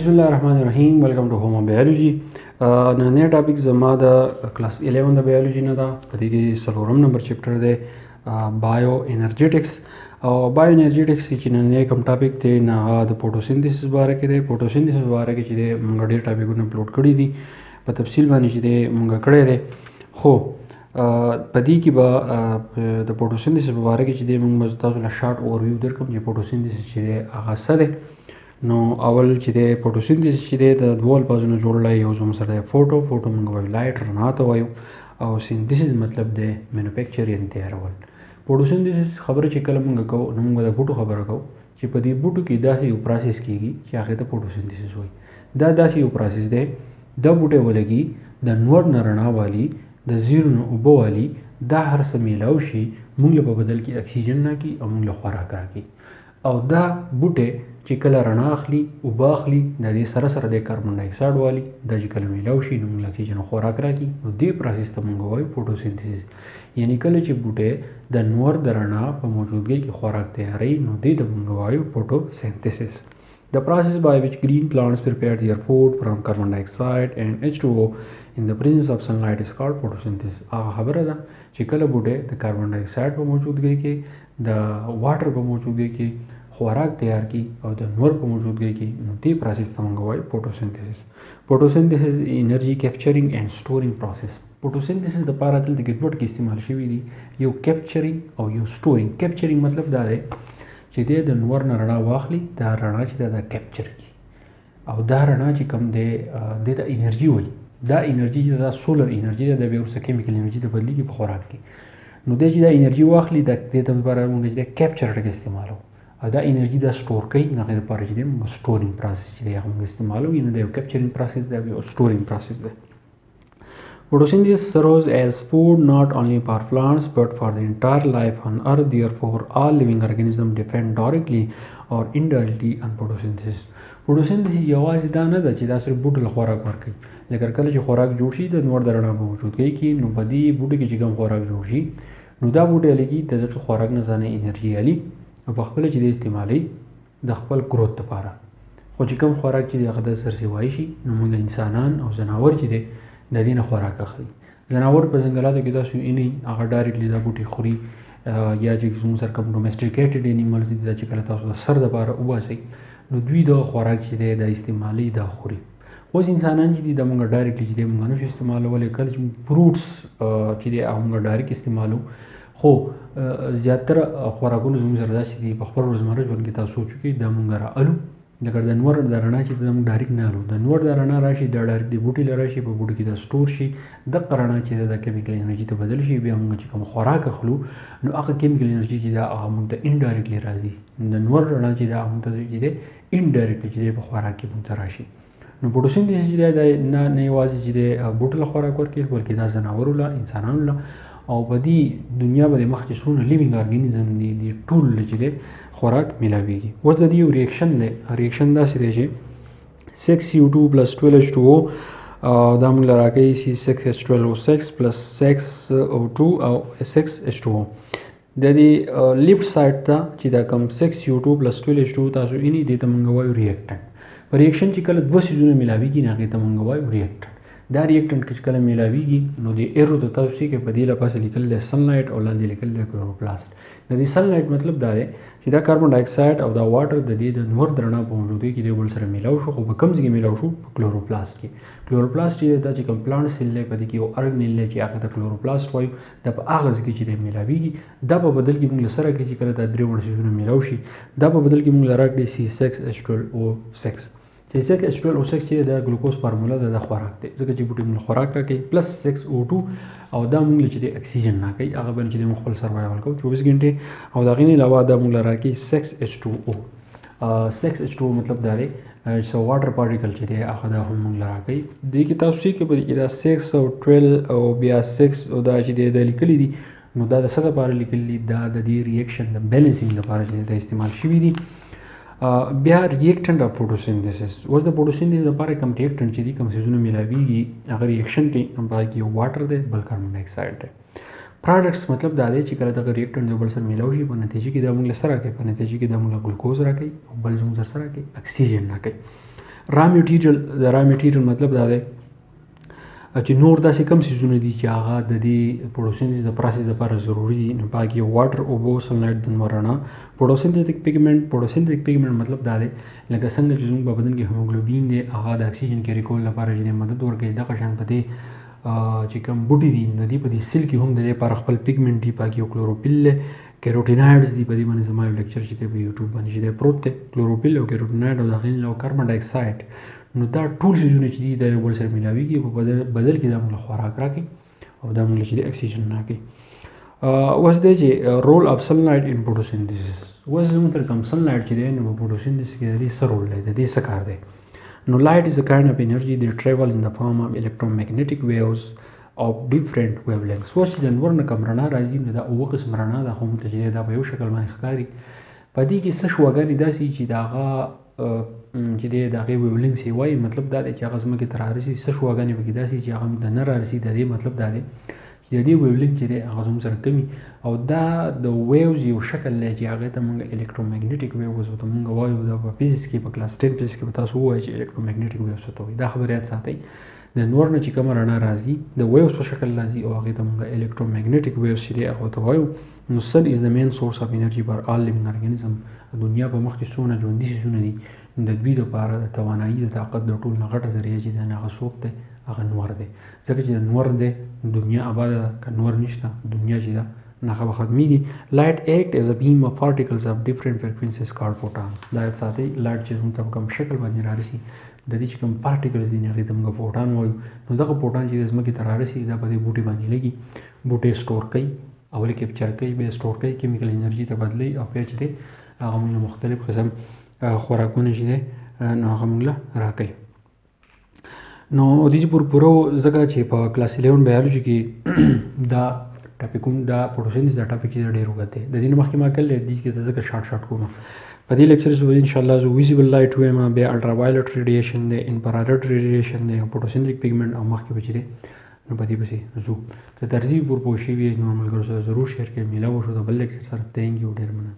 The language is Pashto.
بسم الله الرحمن الرحیم. ویلکم ټو هوم بیولوژي. نن ټاپک زما د کلاس 11 د بیولوژي نه ده. په دې کې څلورم نمبر چپټر دی بایو انرجیټکس. او بایو انرجیټکس چې نن کوم ټاپک دی نه هغه د فوټوسنتھسس باره کې دی. فوټوسنتھسس باره کې چې دی موږ ډېر ټاپکونه اپلوډ کړي دي په تفصیل باندې چې دی موږ کړی دی. خو په دې کې به د فوټوسنتھسس په باره کې چې دی موږ تاسو له شارټ اوورویو درکوم چې فوټوسنتھسس چې دی هغه څه دی. نو اول چې دی فوټوسنتھسس چې دی د دوه الفاظونو جوړلی. یو زموږ سره دی فوټو موږ وایو لایټ رڼا ته وایو، او سنتھسس مطلب دی مینوفیکچر یعنې تیارول. فوټوسنتھسس خبره چې کله موږ کوو نو موږ د بوټو خبره کوو چې په دې بوټو کې داسې یو پروسس کېږي چې هغې ته فوټوسنتھسس وایي. دا داسې یو پروسس دی دا بوټی ولګي د نور نه رڼا والي د زیرو نه اوبه والي دا هر څه میلاو شي موږ له په بدل کې اکسیجن راکړي او موږ له خوراک راکړي. او دا بوټی چې کله رڼا اخلي اوبه اخلي د دې سره سره د کاربن ډای اکسایډ والي دا چې کله میلاو شي نو موږ له اکسیجن خوراک راکړي. نو دې پروسس ته موږ وایو فوټوسنتھسس. یعنې کله چې بوټی د نور د رڼا په موجودګۍ کې خوراک تیاروي نو دې ته موږ وایو فوټوسنتھسس. The process by which green plants prepare their food from carbon dioxide and H2O in the presence of sunlight is called photosynthesis. هغه خبره ده چې کله بوټی د کاربن ډای اکسایډ په موجودګۍ کې د واټر په موجودګۍ کې خوراک تیار کی او د نور په موجودګۍ کې نو دې پروسس ته موږ وایو فوټوسنتھسس. فوټوسنتھسس انرژي کیپچرینګ اینڈ سټورینګ پروسس. فوټوسنتھسس دپاره دلته کې دوه ټکي استعمال شوي دي، یو کیپچرینګ او یو سټورینګ. کیپچرینګ مطلب دا دی چې دی د نور نه رڼا واخلي، دا رڼا چې دا کیپچر کړي او دا رڼا چې کوم دی دې ته انرژي وایي. دا انرژي چې دا سولر انرژي ده دا بیا وروسته کیمیکل انرژي ته بدلېږي په خوراک کې. نو دی چې دا انرژي واخلي د دې ته لپاره موږ چې دی کیپچر ټکي استعمالوو او دا انرژي دا سټور کوي. نو هغې دپاره چې دی موږ سټورینګ پروسس چې دی هغه موږ استعمالوو. یعنې دا یو کیپچرینګ پروسس دی او یو سټورینګ پروسس دی. Photosynthesis serves as food not only for plants but for the entire life on earth. Therefore, all living organisms depend directly or indirectly on photosynthesis. Photosynthesis یوازې دا نه ده چې دا صرف بوټو له خوراک ورکوي. لکه کله چې خوراک جوړ شي د نور د رڼا په موجودګۍ کې نو په دې بوټي کې چې کوم خوراک جوړ شي نو دا بوټی لګي د دغه خوراک نه ځانه انرژي الي او په خپله چې د استعمالوي د خپل ګروت لپاره. خو چې کوم خوراک چې هغه د سرسیوایي شي نو موږ انسانان او ځناور چې دی د دې نه خوراک اخلي. ځناور په ځنګلاتو کې داسې نه هغه ډایرکټلی دا بوټي خوري یا چې زموږ سره کوم ډومسټیکیټډ انیملز دي دا چې کله تاسو د سر دپاره وباسئ نو دوی دا خوراک چې دی د استعمالي دا خوري. اوس انسانان چې دي دا موږ ډایرکټلی چې دی موږ نشو استعمالولی. کله چې فروټس چې دی هغه موږ ډایرکټ استعمالو. خو زیاتره خوراکونه زموږ سره داسې دي په خپل روزمره ژوند کې تاسو سوچ وکړئ دا موږ رالو لکه د نور د رڼا چې دا موږ ډایرکټ نه الو. د نور د رڼا راشي دا ډایرکټ د بوټي له راشي په بوټي کې دا سټور شي دغه رڼا چې د کیمیکل انرژي ته بدل شي بیا موږ چې کوم خوراک اخلو نو هغه کیمیکل انرژي چې دا هغه موږ ته انډایرکټلی راځي. د نور رڼا چې دا موږ ته چې دی انډایرکټلی چې دی په خوراک کې موږ ته راشي. نو فوټوسنتھسس چې دی دا نه یوازې چې دی بوټو له خوراک ورکوي بلکې دا ځناورو له انسانانو له او په دې دنیا باندې مخکې څومره لیوینګ ارګانیزم دي دې ټول چې دی خوراک میلاویږي. اوس د دې یو ریاکشن دی. ریاکشن داسې دی چې 6CO2 + 12H2O دا موږ له راکوي C6H12O6 + 6O2 او 6H2O. د دې لیفټ سایډ ته چې دا کوم 6CO2 + 12H2O تاسو اینی دې ته موږ وایو ریاکټنټ. په ریاکشن چې کله دوه څیزونه میلاویږي نو هغې ته موږ وایو ریاکټنټ. دا ریاکټنټ چې کله میلاویږي نو د ایرو ته تاسو چې په دې لپاسه لیکل دی سنلایټ او لاندې لیکل دی کلوروپلاست. د دې سنلایټ مطلب دا دی چې دا کاربن ډای اکسایډ او دا واټر د دې د نور د رڼا په موجودګۍ کې د یو بل سره میلاو شو. خو په کوم ځای کې میلاو شو؟ په کلوروپلاست کې. کلوروپلاست چې دا چې کوم پلانټ سیل دی په دې کې یو ارګنیل دی چې هغه ته کلوروپلاست وایو. دا په هغه ځای کې چې دی میلاویږي دا په بدل کې موږ له سره کې چې کله دا درې وړ څیزونه میلاو شي دا په بدل کې موږ له راکړي C6H12O6. چې 6H12O6 چې د ګلوکوز فارموله ده د خوراک دی ځکه چې بوټي موږ خوراک راکوي پلس 6O2 او دا موږ چې د اکسیجن راکوي هغه باندې چې موږ خپل سروایول کوو 24 غنټې او د هغې نه علاوه دا موږ له راکوي 6H2O. 6H2O مطلب دا دی چې واټر پارټیکل چې دی هغه دا هم موږ له راکوي. دې کې تاسو چې په دې کې دا 6 او 12 او بیا 6 او دا چې دی د لیکلي دي نو دا د څه لپاره لیکلي دي؟ دا د دې ریاکشن د بیلنسینګ لپاره چې د استعمال شوي دي. بیا ریاکټنټ اف فوټوسنتھسس. اوس د فوټوسنتھسس لپاره کوم ریاکټنټ چې دي کوم څیزونه میلاویږي هغه ریاکشن کې باندې یو واټر دی بل کاربن ډای اکسایډ دی. پروډکټس مطلب دا دی چې کله دغه ریاکټنټ یو بل سره میلاو شي په نتیجه کې دا موږ له سره راکوي په نتیجه کې دا موږ ګلوکوز راکوي او بل زموږ سره راکوي اکسیجن راکوي. را میټیریل د را میټیریل مطلب دا دی چې نور داسې کم سیزونه دي چې هغه د دې فوټوسنتیز د پروسس لپاره ضروري دي. نو پاکي واټر، اوبه، سنلایټ، د نور رڼا. فوټوسنتیک پیګمنټ مطلب دا دی لکه څنګه چې زموږ په بدن کې هیموګلوبین دی هغه د اکسیجن کیری کول لپاره چې مدد ورکوي، دغه شان په دې چې کوم بوټي دي د دې په دې سیل کې هم د دې لپاره خپل پیګمنټ دي. پاکي او کلوروفیل دی، کیروټینایډز دي. په دې باندې زما یو لیکچر چې دی په یوټیوب باندې چې دی پروت دی. کلوروفیل او کیروټینایډ او داخلي او کاربن ډای اکساید، نو دا ټول شیزونه چې دي د یو بل سره ملاویږي په بدل کې دا موږ خوراک راکړي او دا موږ چې د اکسیجن راکړي. اوس دی چې رول اف سنلایټ ان فوټوسنتیسس. اوس زموږ سره کوم سنلایټ چې دی نو په فوټوسنتیسس کې د دې څه رول دی، د دې څه کار دی؟ نو لایټ از ا کاینډ اف انرژي that travel in the form of electromagnetic waves of different wavelengths. اوس چې د نور نه کوم رڼا راځي نو دا اوه قسم رڼا ده، خو موږ ته چې دا په یو شکل باندې ښکاري. په دې کې څه شوګانې داسې چې د هغه چې دی د هغې ویولینګس یې وایي، مطلب دا دی چې هغه ځمکې ته رارسي. څه شوګانې پکې داسې چې هغه ته نه رارسي، د دې مطلب دا دی چې د دې ویولینګ چې دی هغه زموږ سره کمي، او دا د ویوز یو شکل دی چې هغې ته موږ الکترومیګنیټک ویوز ورته موږ وایو. دا په فزیکس کې په کلاس 10 فزیکس کې به تاسو ووایئ چې الکترومیګنیټک ویوز څه ته وایي. دا خبره یاد ساتئ، د نور نه چې کومه رڼا راځي د ویوز په شکل راځي او هغې ته موږ الکترومیګنیټک ویوز چې دی هغه ته وایو. نو سن از د مین سورس اف انرژي فار آل لیوینګ ارګانیزم. دنیا په مخ کې څومره ژوندي څیزونه دي د دوی لپاره د توانایي د طاقت د ټول نه غټه ذریعه چې دی هغه څوک دی؟ هغه نور دی. ځکه چې د نور دی دنیا آباده ده، که نور نشته دنیا چې ده هغه به ختمېږي. لایټ ایکټ ایز ا بیم اف پارټیکلز اف ډفرنٹ فرکوینسیز کالډ فوټان. دا یاد ساتئ، لایټ چې زموږ ته په کوم شکل باندې رارسي د دې چې کوم پارټیکلز دي هغې ته موږ فوټان وایو. نو دغه فوټان چې د ځمکې ته رارسي دا په دې بوټي باندې لګي، بوټي سټور کوي، اول کیپچر کوي، بیا سټور کوي، کیمیکل انرژي ته بدلوي او بیا چې دی هغه موږ مختلف قسم خوراکونه چې دی نو هغه موږ له راکوي. نو دې چې پوره ځکه چې په کلاس 11 بایولوژي کې دا ټاپک دا فوټوسنتیسس دا ټاپک چې ډېر اوږد دی. د دې نه مخکې ما کړی دې کې ځکه شارټ کوم. په دې لیکچرز به انشاءالله زه ویزیبل لایټ وایم، بیا الټرا وایلټ ریډیشن دی، انفرارېډ ریډیشن دی، فوټوسنتیک پیګمنټ او مخکې به چې دی نو په دې پسې ځو. که ترځي پور پوه شوي نور ملګرو سره ضرور شیر کړئ. میلاو شو د بل لیکچر سره. تھینک یو ډېر مننه.